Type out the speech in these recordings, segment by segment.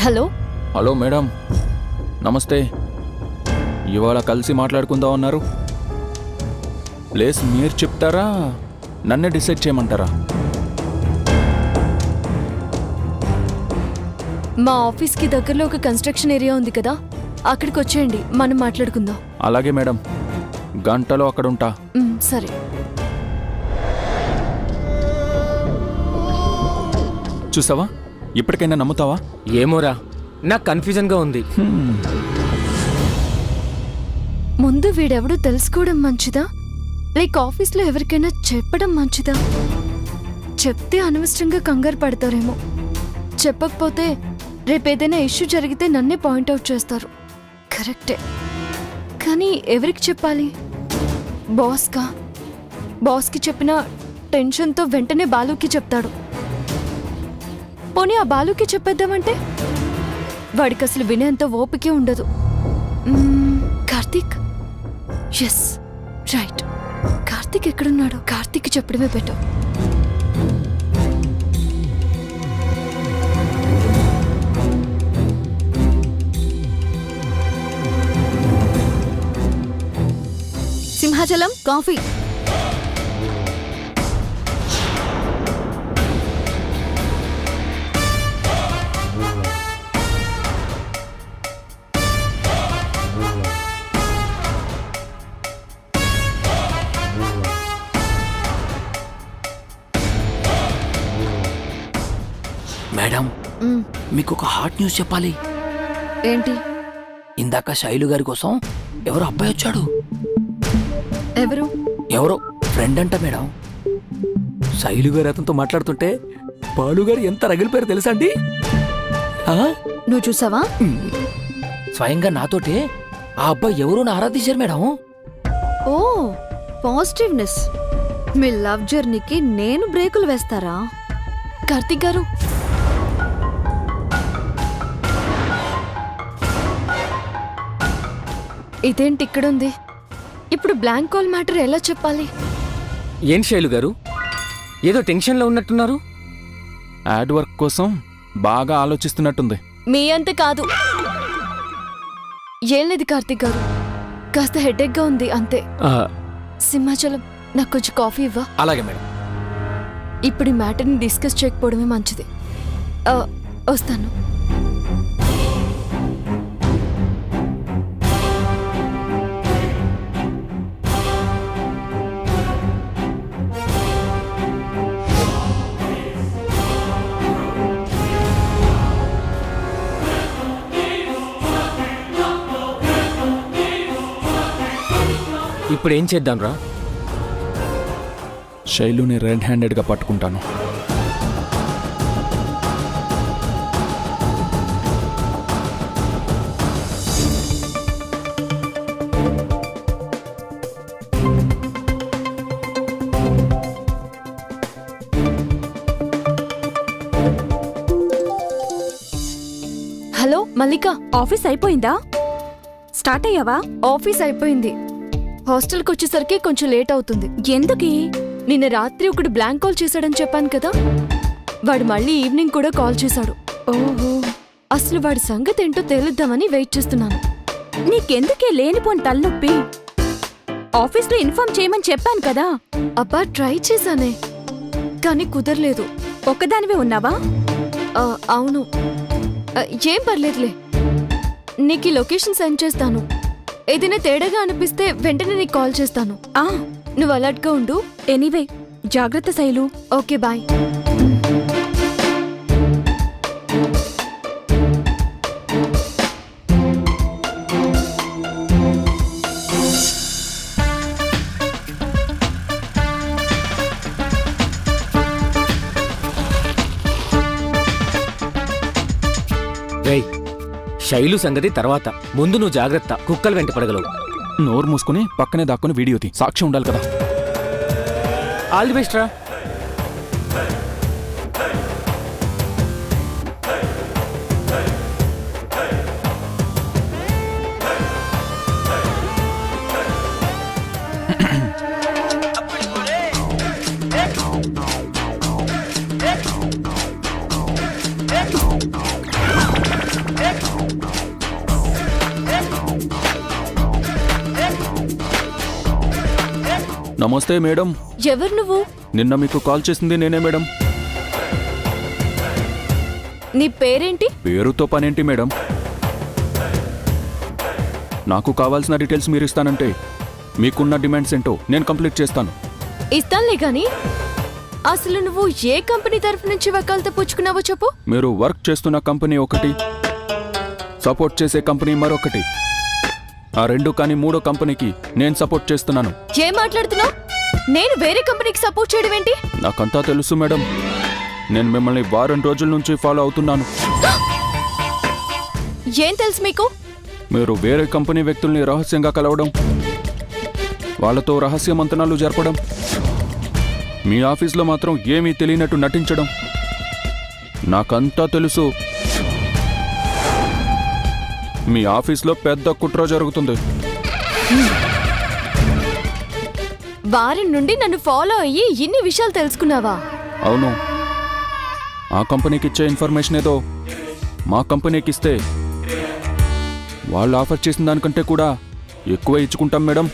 Hello hello madam, నమస్తే. ఇవాళ కలిసి మాట్లాడుకుందాం అన్నారు. ప్లేస్ మీరు చెప్తారా, నన్నే డిసైడ్ చేయమంటారా? మా ఆఫీస్కి దగ్గరలో ఒక కన్స్ట్రక్షన్ ఏరియా ఉంది కదా, అక్కడికి వచ్చేయండి, మనం మాట్లాడుకుందాం. అలాగే మేడం, గంటలో అక్కడ ఉంటా. సరే. చూసావా, ఇప్పటికైనా నమ్ముతావా? ఏమోరా, నాకు కన్ఫ్యూజన్గా ఉంది. ముందు వీడెవడో తెలుసుకోవడం మంచిదా, లైక్ ఆఫీస్లో ఎవరికైనా చెప్పడం మంచిదా? చెప్తే అనవసరంగా కంగారు పడతారేమో, చెప్పకపోతే రేపేదైనా ఇష్యూ జరిగితే నన్నే పాయింట్అవుట్ చేస్తారు. కరెక్టే, కానీ ఎవరికి చెప్పాలి? బాస్కా? బాస్కి చెప్పిన టెన్షన్తో వెంటనే బాలుకి చెప్తాడు. పోనీ ఆ బాలుకి చెప్పేద్దామంటే వాడికి అసలు వినేంత ఓపికే ఉండదు. కార్తీక్, ఎస్ రైట్, కార్తీక్ ఎక్కడున్నాడు? కార్తీక్ చెప్పడమే బెటర్. సింహాచలం కాఫీ. మేడం, మీకు ఒక హాట్ న్యూస్ చెప్పాలి. ఏంటి? ఇందాక శైలు గారి కోసం ఎవరో అబ్బాయి వచ్చాడు. ఎవరు? ఎవరో ఫ్రెండ్ అంట మేడం. శైలు గారు అతనితో మాట్లాడుతుంటే బాలుగారు ఎంత రగిలిపోయారు తెలుసా అండి? నువ్వు చూసావా? స్వయంగా నాతోటే ఆ అబ్బాయి ఎవరో ఆరాధించారు మేడం. ఓ, పాజిటివ్నెస్. మీ లవ్ జర్నీకి నేను బ్రేకులు వేస్తారా? కార్తీక్ గారు, ఇదేంటి ఇక్కడుంది? ఇప్పుడు బ్లాంక్ కాల్ మ్యాటర్ ఎలా చెప్పాలి? ఏం శైలు గారు, ఏదో టెన్షన్లో ఉన్నట్టున్నారు? యాడ్ వర్క్ కోసం బాగా ఆలోచిస్తున్నట్టుంది. మీ అంత కాదు. ఏం లేదు కార్తీక్ గారు, కాస్త హెడేక్గా ఉంది అంతే. సింహాచలం, నాకు కొంచెం కాఫీ ఇవ్వా? అలాగే మేడం. ఇప్పుడు ఈ మ్యాటర్ని డిస్కస్ చేయకపోవడమే మంచిది. వస్తాను. ఇప్పుడు ఏం చేద్దాం రా? శైలుని రెడ్ హ్యాండెడ్గా పట్టుకుంటాను. హలో మల్లిక, ఆఫీస్ అయిపోయిందా? స్టార్ట్ అయ్యావా? ఆఫీస్ అయిపోయింది. హాస్టల్కి వచ్చేసరికి కొంచెం లేట్ అవుతుంది. ఎందుకే? నిన్న రాత్రి ఒకడు బ్లాంక్ కాల్ చేశాడని చెప్పాను కదా, వాడు మళ్ళీ ఈవినింగ్ కూడా కాల్ చేశాడు. ఓహో, అసలు వాడి సంగతి ఏంటో తేలుద్దామని వెయిట్ చేస్తున్నాను. నీకెందుకే లేనిపోని తలనొప్పి? ఆఫీస్లో ఇన్ఫార్మ్ చేయమని చెప్పాను కదా. అబ్బా, ట్రై చేశానే, కానీ కుదరలేదు. ఒక్కదానివే ఉన్నావా? అవును. ఏం పర్లేదులే, నీకు ఈ లొకేషన్ సెండ్ చేస్తాను. ఏదైనా తేడాగా అనిపిస్తే వెంటనే నీకు కాల్ చేస్తాను. నువ్వు అలర్ట్గా ఉండు. ఎనీవే, జాగ్రత్త శైలు. Okay, bye. రేయ్, శైలు సంగతి తర్వాత, ముందు నువ్వు జాగ్రత్త, కుక్కలు వెంట పడగలవు. నోరు మూసుకుని పక్కనే దాక్కుని వీడియో తీ, సాక్ష్యం ఉండాలి కదా. ఆల్ ది బెస్ట్ రా. నమస్తే మేడం. ఎవరు నువ్వు? నిన్న మీకు కాల్ చేసింది నేనే మేడం. నీ పేరేంటి? పేరుతో పనేంటి మేడం? నాకు కావాల్సిన డీటెయిల్స్ మీరు ఇస్తానంటే మీకున్న డిమాండ్స్ ఏంటో నేను కంప్లీట్ చేస్తాను. ఇస్తానులే గాని అసలు నువ్వు ఏ కంపెనీ తరఫు నుంచి వకాలతో పుచ్చుకున్నావో చెప్పు. మీరు వర్క్ చేస్తున్న కంపెనీ ఒకటి, సపోర్ట్ చేసే కంపెనీ మరొకటి. ఆ రెండు కానీ మూడో కంపెనీకి నేను సపోర్ట్ చేస్తున్నాను. ఏం మాట్లాడుతున్నావు? నేను వేరే కంపెనీకి సపోర్ట్ చేయడం ఏంటి? నాకంతా తెలుసు మేడం. నేను మిమ్మల్ని వారం రోజుల నుంచి ఫాలో అవుతున్నాను. ఏం తెలుసు మీకు? మీరు వేరే కంపెనీ వ్యక్తుల్ని రహస్యంగా కలవడం, వాళ్ళతో రహస్య మంతనాలు జరపడం, మీ ఆఫీస్లో మాత్రం ఏమీ తెలియనట్టు నటించడం, నాకంతా తెలుసు. మీ ఆఫీస్లో పెద్ద కుట్ర జరుగుతుంది. వారి నుండి నన్ను ఫాలో అయ్యి ఇన్ని విషయాలు తెలుసుకున్నావా? అవును, ఆ కంపెనీకి ఇచ్చే ఇన్ఫర్మేషన్ ఏదో మా కంపెనీకి ఇస్తే వాళ్ళు ఆఫర్ చేసిన దానికంటే కూడా ఎక్కువ ఇచ్చుకుంటాం మేడం.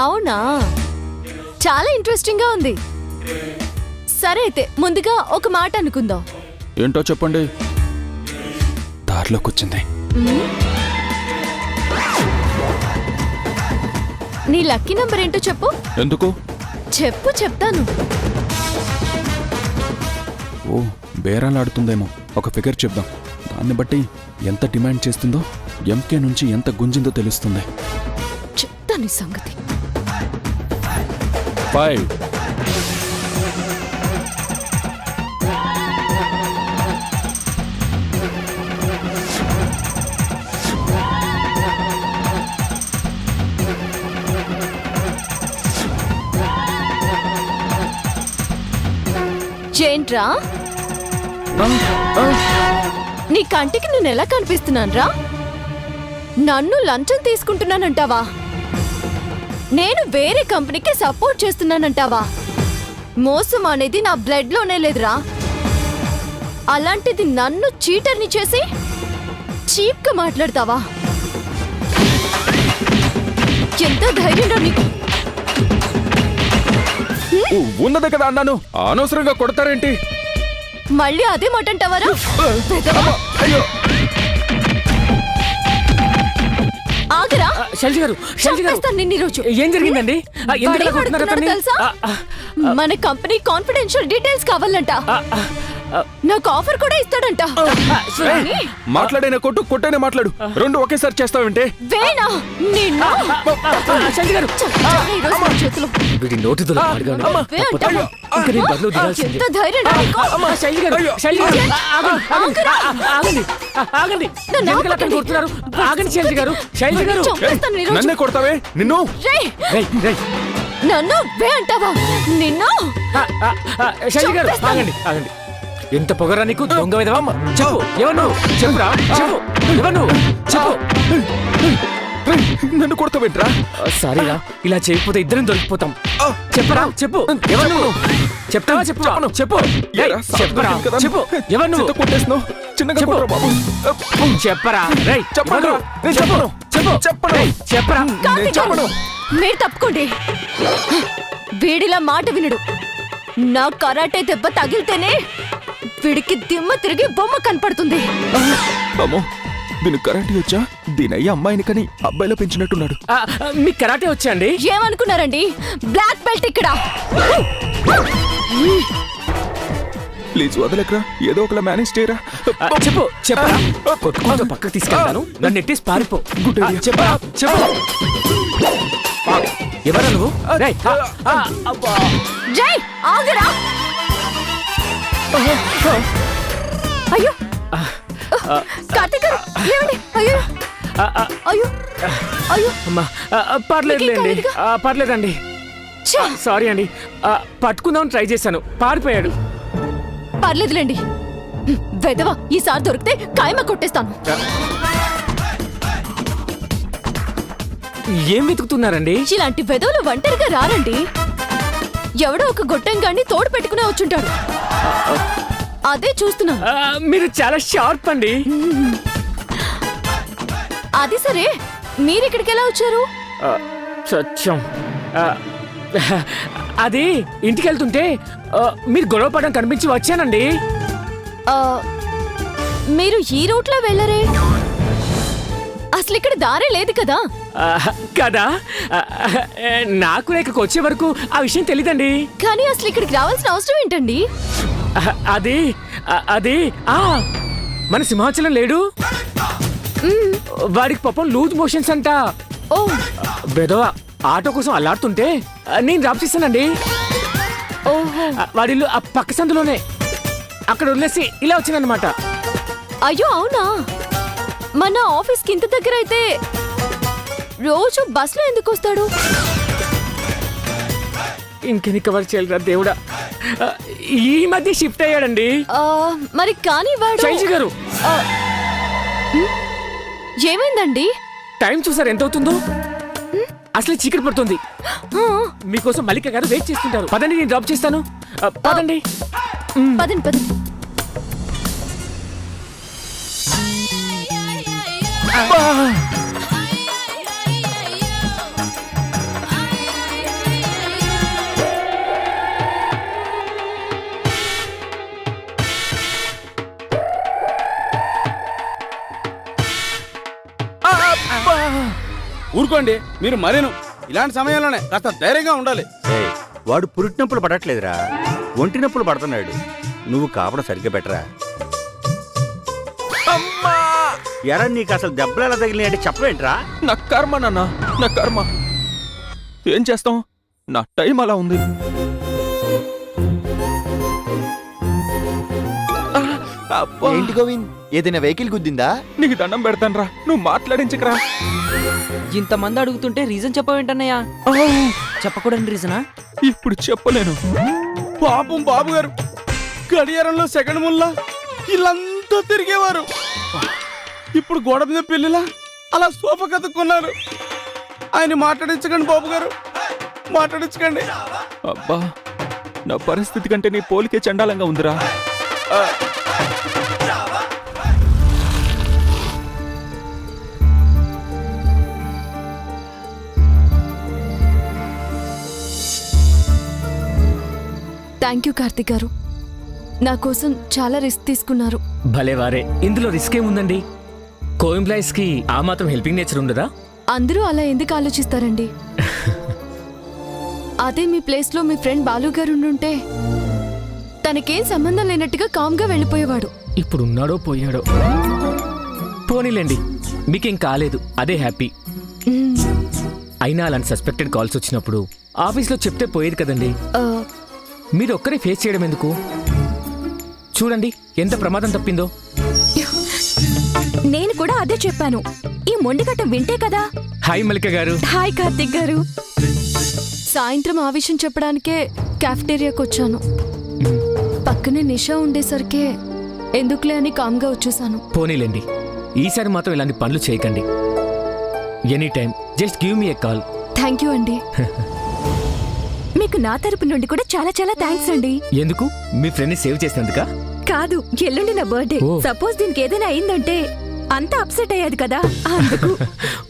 అవునా, చాలా ఇంట్రెస్టింగ్ గా ఉంది. సరే అయితే ముందుగా ఒక మాట అనుకుందాం. ఏంటో చెప్పండి. దారిలోకి వచ్చింది. నీ లక్కీ నంబర్ ఏంటో చెప్పు. ఎందుకు? చెప్తాను. ఓ, బేరాలాడుతుందేమో. ఒక ఫిగర్ చెప్దాం. దాన్ని బట్టి ఎంత డిమాండ్ చేస్తుందో, ఎంకే నుంచి ఎంత గుంజిందో తెలుస్తుంది. చెప్తాను ఈ సంగతి. 5. ఏంట్రా, నీ కంటికి నేను ఎలా కనిపిస్తున్నానురా? నన్ను లంచం తీసుకుంటున్నానంటావా? నేను వేరే కంపెనీకి సపోర్ట్ చేస్తున్నానంటావా? మోసం అనేది నా బ్లడ్ లోనే లేదురా. అలాంటిది నన్ను చీటర్ని చేసి చీప్ గా మాట్లాడతావా? ఎంత ధైర్యం నీకు? ఉన్నది కదా అన్నాను, అనవసరంగా కొడతారేంటి? మళ్ళీ అదే మాట అంటావారా? అయ్యో, ఆగరా, శైలజ గారు, శైలజ గారు, చంపేస్తాను నిన్ను ఈ రోజు. ఏం జరిగిందండి? ఎందుకు వాడు ఇలా కొడుతున్నారు ఏమడుగుతున్నాడో అతన్ని? తెలుసా? మన కంపెనీ కాన్ఫిడెన్షియల్ డీటెయిల్స్ కావాలంట. నాకు ఆఫర్ కూడా ఇస్తాడంట. కానీ మాట్లాడైన కొట్టు, కొట్టైనా మాట్లాడు, రెండు ఒకేసారి చేస్తావంటే? వేణా నిన్ను శైలజ గారు, చచ్చాను ఈ రోజు నా చేతిలో. వీడి నోటితో మాడగాను. వే అంటావా? ఇంకా నేను బదులు దిగాల్సిందే. ఎంత ధైర్యం రా నీకు? శైలజ గారు, శైలజ గారు, ఆగండి. ఆగండి. నన్ను ఎందుకు అతన్ని కొడుతున్నారు? ఆగండి శైలజ గారు, శైలజ గారు. చంపేస్తాను ఈ రోజు. నన్నే కొడతావే నిన్ను? రేయ్, రేయ్, రేయ్. నన్ను వే అంటావా? నిన్ను శైలజ గారు, ఆగండి. ఎంత పొగరా నీకు, దొంగ విధవా? చెప్పు, ఎవరు నువ్వు? చెప్పురా, చెప్పు, ఎవరు నువ్వు? చెప్పు. నన్ను కొడతావేంట్రా? సారీరా, ఇలా చేయకపోతే ఇద్దరం దొరికిపోతాం. చెప్పరా, చెప్పు, ఎవరు నువ్వు? చెప్తావా? చెప్పు. రేయ్, చెప్పరా, చెప్పు, ఎవరు నువ్వు? కొట్టేస్తున్నావు, చిన్నగా చెప్పు. కొట్టరా బాబు. చెప్పరా, రేయ్, చెప్పను. ఎవరు? నేను చెప్పను. రేయ్, చెప్పరా. కార్తీక్ గారు, మీరు తప్పుకోండి. వీడిలా మాట వినడు. నా కరాటే దెబ్బ తగిలితేనే వీడికి దిమ్మ తిరిగి బొమ్మ కనపడుతుంది. అమ్మో, దీని కరెంట్ వచ్చా? దీని అయ్యి అమ్మాయిని కని అబ్బాయిలో పెంచినట్టున్నాడు. మీకు కరాటే వచ్చా అండి? ఏమనుకున్నారండి? బ్లాక్ బెల్ట్ ఇక్కడ. ప్లీజ్ వదలకరా, ఏదో ఒకలా మేనేజ్ చేయరా. చెప్పరా. కొట్టుకుంటూ పక్కకు తీసుకెళ్తాను, నన్ను ఎట్టేసి పారిపో. Good idea. చెప్పరా, చెప్పు. ఎవరా నువ్వు? రేయ్, జై ఆగరా. అయ్యో కార్తీక్ గారు, ఏమండి? అయ్యో అయ్యో అయ్యో. అమ్మా, పర్లేదులేండి, పర్లేదండి. ఛే, సారీ అండి, పట్టుకుందామని ట్రై చేశాను, పారిపోయాడు. పర్లేదులేండి. వెదవా, ఈసారి దొరికితే కాయమ కొట్టేస్తాను. ఏం వెతుకుతున్నారండి? ఇలాంటి వెదవులు ఒంటరిగా రారండి. ఎవడో ఒక గొట్టంగాన్ని తోడు పెట్టుకునే వచ్చుంటాడు. అదే చూస్తున్నాను. మీరు చాలా షార్ప్ అండి. అది సరే, మీరిక్కడికి ఎలా వచ్చారు? సత్యం, అది ఇంటికి వెళ్తుంటే మీరు గొడవ పడడం కనిపించి వచ్చానండి. ఆ, మీరు ఈ రూట్లో వెళ్ళరే? అసలు ఇక్కడ దారే లేదు కదా. కదా నాకు ఇక్కడికి వచ్చే వరకు ఆ విషయం తెలీదండి. కానీ అసలు ఇక్కడికి రావాల్సిన అవసరం ఏంటండి? అది అది మన సింహాచలం లేడు, వాడికి పాపం లూజ్ మోషన్స్ అంట. ఓ బెదవ ఆటో కోసం అల్లాడుతుంటే నేను డ్రాప్ చేశానండి. ఓహో, వాడిల్లు ఆ పక్క సందులోనే, అక్కడ వదిలేసి ఇలా వచ్చిందనమాట. అయ్యో అవునా? మన ఆఫీస్కి ఇంత దగ్గర అయితే రోజు బస్లో ఎందుకు వస్తాడు? ఇంకెన్ని కవర్ చేయలేరా దేవుడా. ఈ మధ్య షిఫ్ట్ అయ్యాడండి. మరి కానీ వాడు శైలజ గారు, ఆ, ఏమైందండి? టైం చూసారు ఎంత అవుతుందో? అసలు చీకటి పడుతుంది. మీకోసం మల్లిక గారు వెయిట్ చేస్తుంటారు. పదండి, నేను డ్రాప్ చేస్తాను. పదండి. పదండి పదండి. ఊరుకోండి మీరు మరేను. ఇలాంటి సమయంలోనే కాస్త ధైర్యంగా ఉండాలి. వాడు పురిటి నొప్పులు పడట్లేదురా, ఒంటి నొప్పులు పడుతున్నాడు. నువ్వు కాపడం సరిగ్గా పెట్టరా. ఎరా నీకు అసలు దెబ్బలు ఎలా తగిలినాయి అంటే చెప్పవేంట్రా? నా కర్మ నాన్న, నా కర్మ. ఏం చేస్తాం, నా టైం అలా ఉంది. అబ్బా, ఏంటి గోవింద్, ఏదైనా వెహికల్ గుద్దిందా? నీకు దండం పెడతానురా, నువ్వు మాట్లాడించకరా. ఇంతమంది అడుగుతుంటే రీజన్ చెప్పవేంటన్నయ్యా? చెప్పకూడని రీజనా? ఇప్పుడు చెప్పలేను. పాపం బాబు గారు గడియారంలో సెకండ్ ముల్లా ఇల్లంతా తిరిగేవారు. ఇప్పుడు గోడ మీద పెళ్లిలా అలా సోఫా కతుక్కున్నారు. ఆయన మాట్లాడించకండి బాబు గారు, మాట్లాడించకండి. అబ్బా, నా పరిస్థితి కంటే నీ పోలికే చండాలంగా ఉందిరా. థ్యాంక్ యూ కార్తిక్ గారు, నా కోసం చాలా రిస్క్ తీసుకున్నారు. భలే వారే, ఇందులో రిస్క్ ఏముందండి? కో ఎంప్లాయీస్ కి ఆ మాత్రం హెల్పింగ్ నేచర్ ఉండదా? అందరూ అలా ఎందుకు ఆలోచిస్తారండి? అదే మీ ప్లేస్లో మీ ఫ్రెండ్ బాలు గారు ఉండుంటే తనకేం సంబంధం లేనట్టుగా కామ్గా వెళ్ళిపోయేవాడు. ఇప్పుడు ఉన్నాడో పోయాడో. పోనీలేండి, మీకేం కాలేదు, అదే హ్యాపీ. అయినా అలాంటి సస్పెక్టెడ్ కాల్స్ వచ్చినప్పుడు ఆఫీస్లో చెప్తే పోయేది కదండి. ఆ, మీరు ఒక్కరే ఫేస్ చేయడం ఎందుకు? చూడండి ఎంత ప్రమాదం తప్పిందో. నేను కూడా అదే చెప్పాను. ఈ మొండిగట్ట వింటే కదా. హాయ్ మల్లిక గారు. హాయ్ కార్తిక్ గారు. సాయంత్రం ఆ విషయం చెప్పడానికే క్యాఫ్టేరియాకి వచ్చాను. పక్కనే నిషా ఉండేసరికి ఎందుకులే అని కామ్గా వచ్చేసాను. పోనీలేండి, ఈసారి మాత్రం ఇలాంటి పనులు చేయకండి. Any time just give me a call. Thank you అండి. మీకు నా తరపు నుండి కూడా చాలా చాలా థ్యాంక్స్ అండి. ఎందుకు? మీ ఫ్రెండ్ ని సేవ్ చేసినందుకా? కాదు, ఎల్లుండి నా బర్త్డే. ఓ. సపోజ్ దీనికి ఏదైనా అయిందంటే అంతా అప్సెట్ అయ్యేది కదా, అందుకు.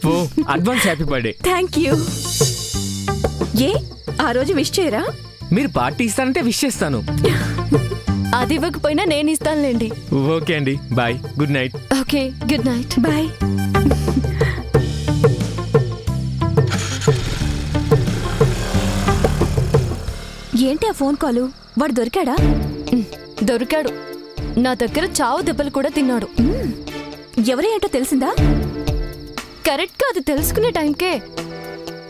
ఓ, advance happy birthday. Thank you. ఏ ఆ రోజు విష్ చేయరా? మీరు పార్టీ ఇస్తానంటే విష్ చేస్తాను. అది ఇవ్వకపోయినా నేను ఇస్తానులేండి. ఓకే అండి, bye, good night. Okay, good night. Bye. ఏంటి ఆ ఫోన్ కాలు? వాడు దొరికాడా? దొరికాడు. నా దగ్గర చావు దెబ్బలు కూడా తిన్నాడు. ఎవరే ఏంటో తెలిసిందా? కరెక్ట్గా అది తెలుసుకునే టైంకే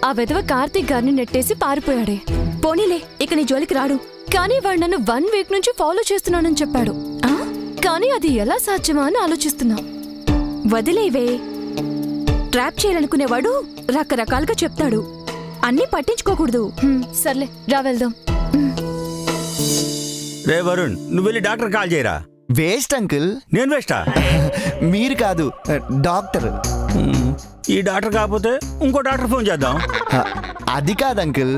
ఆ వెధవ కార్తీక్ గారిని నెట్టేసి పారిపోయాడే. పోనీలే, ఇక నీ జోలికి రాడు. కానీ వాడు నన్ను 1 వీక్ నుంచి ఫాలో చేస్తున్నానని చెప్పాడు. ఆ? కానీ అది ఎలా సాధ్యమా అని ఆలోచిస్తున్నా. వదిలేవే. ట్రాప్ చేయాలనుకునేవాడు రకరకాలుగా చెప్తాడు. అన్నీ పట్టించుకోకూడదు. సర్లే, రా వెళ్దాం. రే వరుణ్, నువ్వు వెళ్ళి డాక్టర్ కాల్ చేయరా. Waste uncle. నేను వేస్టా? మీరు కాదు, డాక్టర్. ఈ డాక్టర్ కాకపోతే ఇంకో డాక్టర్ ఫోన్ చేద్దాం. అది కాదు అంకుల్,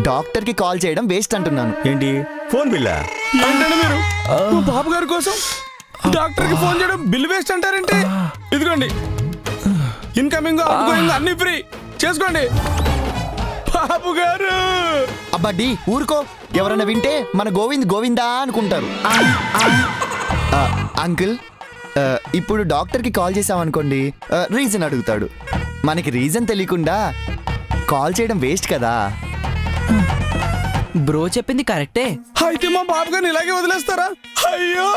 డాక్టర్ కి కాల్ చేయడం వేస్ట్ అంటున్నాను. ఏంటి ఫోన్ బిల్లా? ఏంటండి మీరు మా బాబు గారి కోసం డాక్టర్ కి ఫోన్ చేయడం బిల్ వేస్ట్ అంటారేంటి? ఇదిగోండి, ఇన్కమింగ్ అవుట్గోయింగ్ అన్ని ఫ్రీ చేసుకోండి. బాబు గారు. అబ్బడ్డి ఊరుకో, ఎవరైనా వింటే మన గోవింద్ గోవిందా అనుకుంటారు. అంకుల్, ఇప్పుడు డాక్టర్కి కాల్ చేసామనుకోండి, రీజన్ అడుగుతాడు. మనకి రీజన్ తెలియకుండా కాల్ చేయడం వేస్ట్ కదా. బ్రో చెప్పింది కరెక్టే. అయితే మా బాబు గారిని ఇలాగే వదిలేస్తారా? అయ్యో,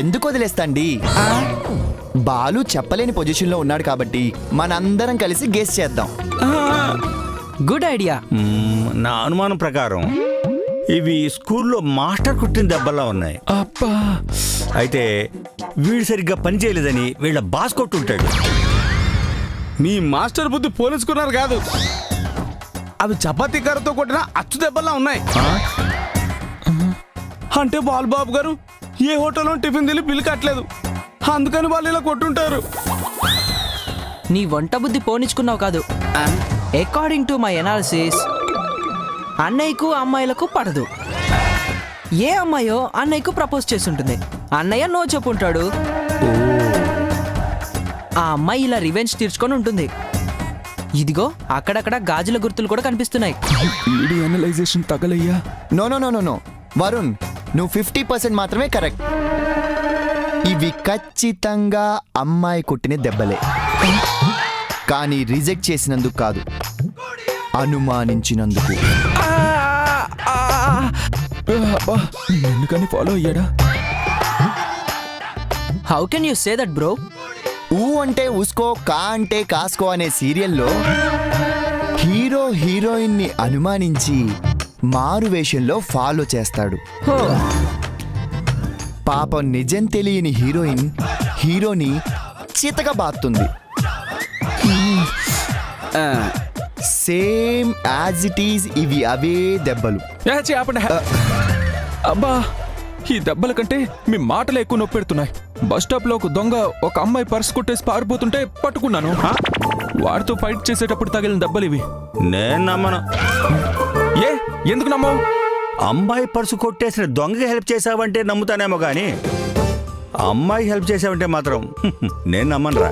ఎందుకు వదిలేస్తాండి? బాలు చెప్పలేని పొజిషన్లో ఉన్నాడు కాబట్టి మనందరం కలిసి గెస్ చేద్దాం. Good idea. నా అనుమానం ప్రకారం ఇవి స్కూల్లో మాస్టర్ కుట్టిన దెబ్బలా ఉన్నాయి. అబ్బా, అయితే వీడు సరిగ్గా పని చేయలేదని వీళ్ళ బాస్ కొట్టుంటాడు. మీ మాస్టర్ బుద్ధి పోలీసుకున్నారు కాదు, అవి చపాతీ కర్రతో కొట్టిన అచ్చు దెబ్బలా ఉన్నాయి. అంటే బాబు గారు ఏ హోటల్లో టిఫిన్ తిని బిల్లు కట్టలేదు, అందుకని వాళ్ళు ఇలా కొట్టుంటారు. నీ వంట బుద్ధి పోనిచ్చుకున్నావు కాదు. అకార్డింగ్ టు మై ఎనాలిసిస్, అన్నయ్యకు అమ్మాయిలకు పడదు. ఏ అమ్మాయో అన్నయ్యకు ప్రపోజ్ చేస్తుంటుంది, అన్నయ్య నో చెప్పుంటాడు. ఆ అమ్మాయి ఇలా రివెంజ్ తీర్చుకొని ఉంటుంది. ఇదిగో అక్కడక్కడ గాజుల గుర్తులు కూడా కనిపిస్తున్నాయి. ఈడి అనలైజేషన్ తగలయ్యా. No no no no no Varun, నువ్వు 50% మాత్రమే కరెక్ట్. ఇవి ఖచ్చితంగా అమ్మాయి కొట్టిన దెబ్బలే, కానీ రిజెక్ట్ చేసినందుకు కాదు, అనుమానించినందుకు. అబ్బా, ఎందుకని ఫాలో అయ్యాడా? How can you say that bro? ఊ అంటే ఉస్కో, కా అంటే కాస్కో అనే సీరియల్లో హీరో హీరోయిన్ ని అనుమానించి మారు వేషంలో ఫాలో చేస్తాడు. పాపం నిజం తెలియని హీరోయిన్ హీరోని చితక బాస్తుంది. సేమ్ యాజ్ ఇట్ ఈజ్ ఇవి అవే దెబ్బలు. ఏచి, ఆపండి. అబ్బా, ఈ దెబ్బల కంటే మీ మాటలు ఎక్కువ నొప్పి పెడుతున్నాయి. బస్ స్టాప్ లో ఒక దొంగ ఒక అమ్మాయి పర్స్ కొట్టేసి పారిపోతుంటే పట్టుకున్నాను. వాడితో ఫైట్ చేసేటప్పుడు తగిలిన దెబ్బలు ఇవి. నేను నమ్మను. ఏ, ఎందుకు నమ్మవు? అమ్మాయి పర్సు కొట్టేసిన దొంగకి హెల్ప్ చేసావంటే నమ్ముతానేమో కానీ అమ్మాయి హెల్ప్ చేసావంటే మాత్రం నేను నమ్మనురా.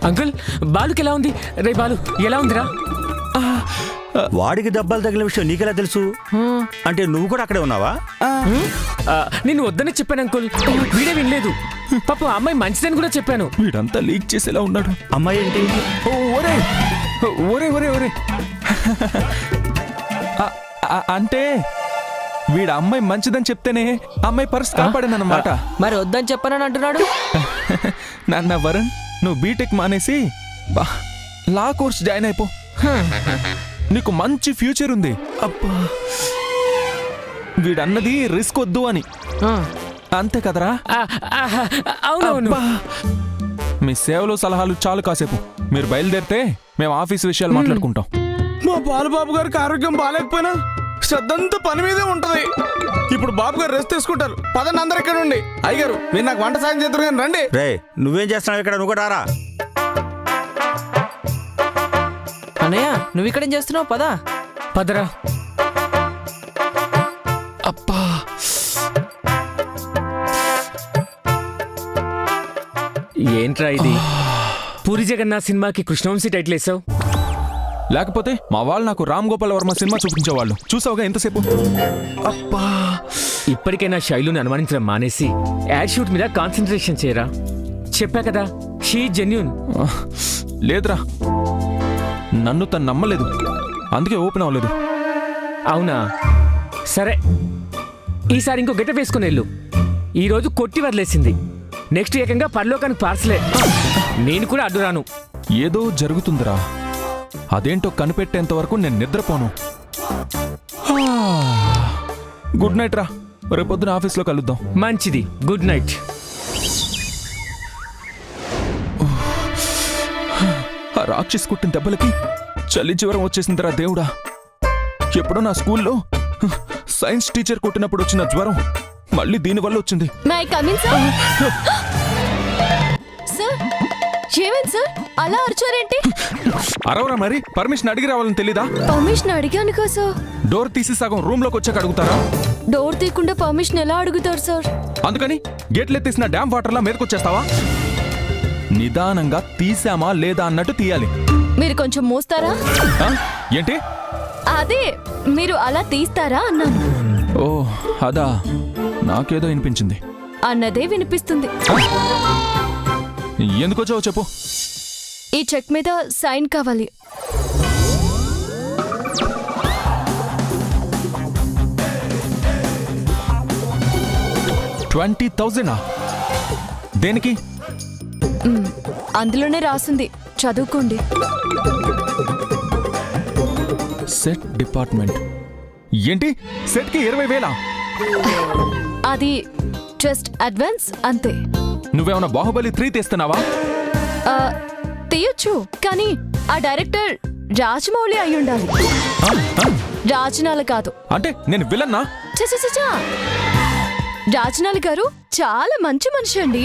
అంకుల్, బాలుకి ఎలా ఉంది? రే బాలు, ఎలా ఉందిరా? వాడికి దెబ్బలు తగిలిన విషయం నీకెలా తెలుసు? అంటే నువ్వు కూడా అక్కడే ఉన్నావా? నేను వద్దని చెప్పాను అంకుల్, వీడే వినలేదు. పాపం అమ్మాయి మంచిదని కూడా చెప్పాను. వీడంతా లీక్ చేసేలా ఉన్నాడు. అమ్మాయి ఏంటి? ఒరే ఒరే ఒరే ఒరే అంటే వీడు అమ్మాయి మంచిదని చెప్తేనే అమ్మాయి పర్స్ కాపాడానన్నమాట. మరి వద్దని చెప్పనని అంటున్నాడు. నాన్న వరుణ్, నువ్వు బీటెక్ మానేసి లా కోర్స్ జాయిన్ అయిపో. నీకు మంచి ఫ్యూచర్ ఉంది. అబ్బా, వీడన్నది రిస్క్ వద్దు అని, అంతే కదరా? అవునవును. అబ్బా, మీ సేవలు సలహాలు చాలు. కాసేపు మీరు బయలుదేరితే మేము ఆఫీస్ విషయాలు మాట్లాడుకుంటాం. మా బాబు గారికి ఆరోగ్యం బాగాలేకపోయినా శ్రద్ధంతా పని మీదే ఉంటది. ఇప్పుడు బాబు గారు రెస్ట్ తీసుకుంటారు. పదండి అందరు ఇక్కడ ఉండి. అయ్యగారు, మీరు నాకు వంట సాయం చేద్దరు కానీ రండి. రే, నువ్వేం చేస్తున్నావు ఇక్కడ? నువ్వు కూడా రారా. అన్నయ్య, నువ్వు ఇక్కడేం చేస్తున్నావు? పదా పదరా. అబ్బా, ఏంట్రా ఇది? పూరి జగన్నాథ్ సినిమాకి కృష్ణవంశీ టైటిల్ వేసావు. లేకపోతే మా వాళ్ళు నాకు రామ్ గోపాల్ వర్మ సినిమా చూపించేవాళ్ళు. చూసావుగా ఎంతసేపు. అబ్బా, ఇప్పటికైనా శైలుని అనుమానించడం మానేసి యాడ్ షూట్ మీద కాన్సన్ట్రేషన్ చేయరా. చెప్పా కదా, షీ జెన్యూన్. లేదురా, నన్ను తను నమ్మలేదు, అందుకే ఓపెన్ అవ్వలేదు. అవునా? సరే, ఈసారి ఇంకో గెటప్ వేసుకుని వెళ్ళు. ఈరోజు కొట్టి వదిలేసింది, నెక్స్ట్ ఏకంగా పరలోకానికి పార్సలే. నేను కూడా అడ్డు రాను. ఏదో జరుగుతుందిరా, అదేంటో కనిపెట్టేంత వరకు నేను నిద్రపోను. గుడ్ నైట్ రా, రేపొద్దున ఆఫీస్లో కలుద్దాం. మంచిది, గుడ్ నైట్. ఆ రాక్షసి కొట్టిన దెబ్బలకి చలి జ్వరం వచ్చేసిందిరా దేవుడా. ఎప్పుడో నా స్కూల్లో సైన్స్ టీచర్ కొట్టినప్పుడు వచ్చిన జ్వరం మళ్ళీ దీనివల్ల వచ్చింది. May I come in sir? Sir, ఏమైంది సార్? అలా అరిచారేంటి? అరవరా మరి, పర్మిషన్ అడిగి రావాలని తెలీదా? పర్మిషన్ అడిగాను కదా సార్. డోర్ తీసి సగం రూమ్ లోకి వచ్చాక అడుగుతారా? డోర్ తీయకుండా పర్మిషన్ ఎలా అడుగుతారు సార్? అందుకని గేట్లు ఎత్తేసిన డ్యామ్ వాటర్లా మీదకొచ్చేస్తావా? నిదానంగా తీసామా లేదా అన్నట్టు తీయాలి. మీరు కొంచెం మోస్తారా? ఆ? ఏంటి? అదే మీరు అలా తీస్తారా అన్నాను. ఓ అదా, నాకేదో వినిపించింది. అన్నదే వినిపిస్తుంది. ఎందుకొచ్చావో చెప్పు. ఈ చెక్ మీద సైన్ కావాలి. $20,000 దేనికి? అందులోనే రాసింది, చదువుకోండి. Set department. ఏంటి? సెట్కి 20,000? అది జస్ట్ అడ్వాన్స్ అంతే. నువ్వేమన్నా బాహుబలి 3 తీస్తున్నావా? ఆ, తీయొచ్చు, కానీ ఆ డైరెక్టర్ రాజమౌళి అయి ఉండాలి. ఆ? ఆ? రాజనాల కాదు. అంటే నేను విలన్నా? చా రాజనాల గారు చాలా మంచి మనిషి అండి.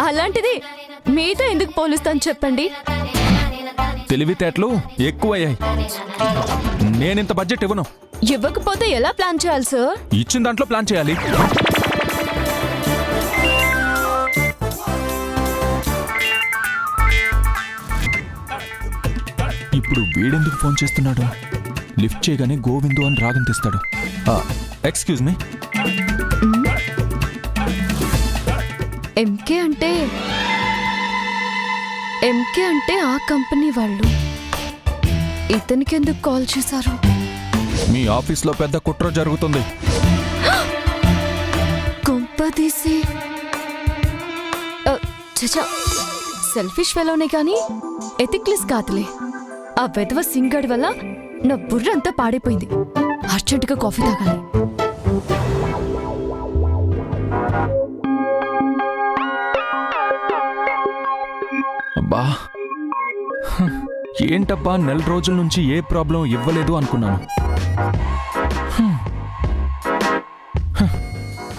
అలాంటిది మీతో ఎందుకు పోలుస్తాను చెప్పండి? తెలివితేటలు ఎక్కువయ్యాయి. నేనింత బడ్జెట్ ఇవ్వను. ఇవ్వకపోతే ఎలా ప్లాన్ చేయాలి సార్? ఇచ్చిన దాంట్లో ప్లాన్ చేయాలి. ఇప్పుడు వీడెందుకు ఫోన్ చేస్తున్నాడు? లిఫ్ట్ చేయగానే గోవిందు అని రాగం తీస్తాడు. Excuse me. ఎంకే అంటే ఆ కంపెనీ వాళ్ళు. ఇతనికి ఎందుకు కాల్ చేశారు? మీ ఆఫీస్లో పెద్ద కుట్ర జరుగుతుంది. కొంపదీసి చచా, సెల్ఫిష్ ఫెలోనే కానీ ఎథిక్లెస్ కాదులే. ఆ వెధవ సింగడి వల్ల నా బుర్ర అంతా పాడైపోయింది. అర్జెంటుగా కాఫీ తాగాలి. అబ్బా, ఏంటబ్బా, నెల రోజుల నుంచి ఏ ప్రాబ్లం ఇవ్వలేదు అనుకున్నాను.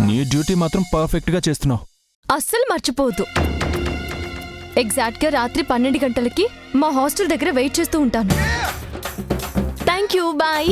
నీ డ్యూటీ మాత్రం పర్ఫెక్ట్గా చేస్తున్నావు. అస్సలు మర్చిపోవద్దు. ఎగ్జాక్ట్గా రాత్రి 12 గంటలకి మా హాస్టల్ దగ్గర వెయిట్ చేస్తూ ఉంటాను. Thank you, bye.